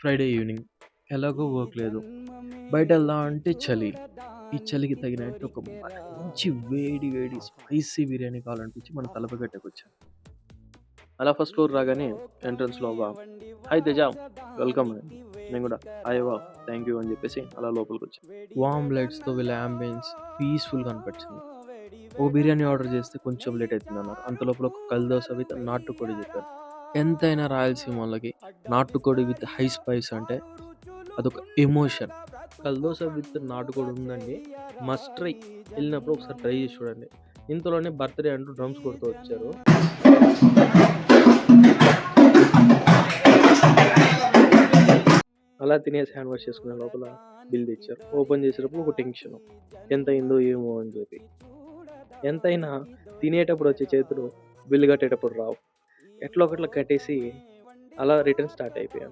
Friday evening. ఎలాగో work లేదు. బయటెళ్దాం అంటే చలి. ఈ చలికి తగినట్టు ఒక మంచి వేడి వేడి స్పైసీ బిర్యానీ కావాలనిపించి మన తలపై గట్టెకొచ్చాను. అలా ఫస్ట్ ఫ్లోర్ రాగానే ఎంట్రన్స్‌లో హాయ్ తేజ వెల్కమ్ అని. నేను కూడా హాయ్ థ్యాంక్ యూ అని చెప్పేసి అలా లోపలికొచ్చాను. వార్మ్ లైట్స్‌తో వీళ్ళ యాంబియన్స్ పీస్‌ఫుల్‌గా అనిపించింది. ఓ బిర్యానీ ఆర్డర్ చేస్తే కొంచెం లేట్ అయితుందన్నారు. అంత లోపల ఒక కల్ దోస విత్ నాటుకోడి చెప్పారు. ఎంతైనా రాయలసీమోళ్ళకి నాటుకోడి విత్ హై స్పైస్ అంటే అదొక ఎమోషన్. కల్దోస విత్ నాటుకోడి ఉందండి. Must try. ఎళ్ళినప్పుడు ఒకసారి ట్రై చేసి చూడండి. ఇంతలోనే బర్త్‌డే అంటూ డ్రమ్స్ కొడుతూ వచ్చారు. అలా తినేసి హ్యాండ్ వాష్ చేసుకునే లోపల బిల్ తెచ్చారు. ఓపెన్ చేసేటప్పుడు ఒక టెన్షను. ఎంతయిందో ఏమో అని చెప్పి. ఎంతైనా తినేటప్పుడు వచ్చే చేతులు బిల్లు కట్టేటప్పుడు రావు. ఎట్లో ఒకట్లా కట్టేసి అలా రిటర్న్ స్టార్ట్ అయిపోయాను.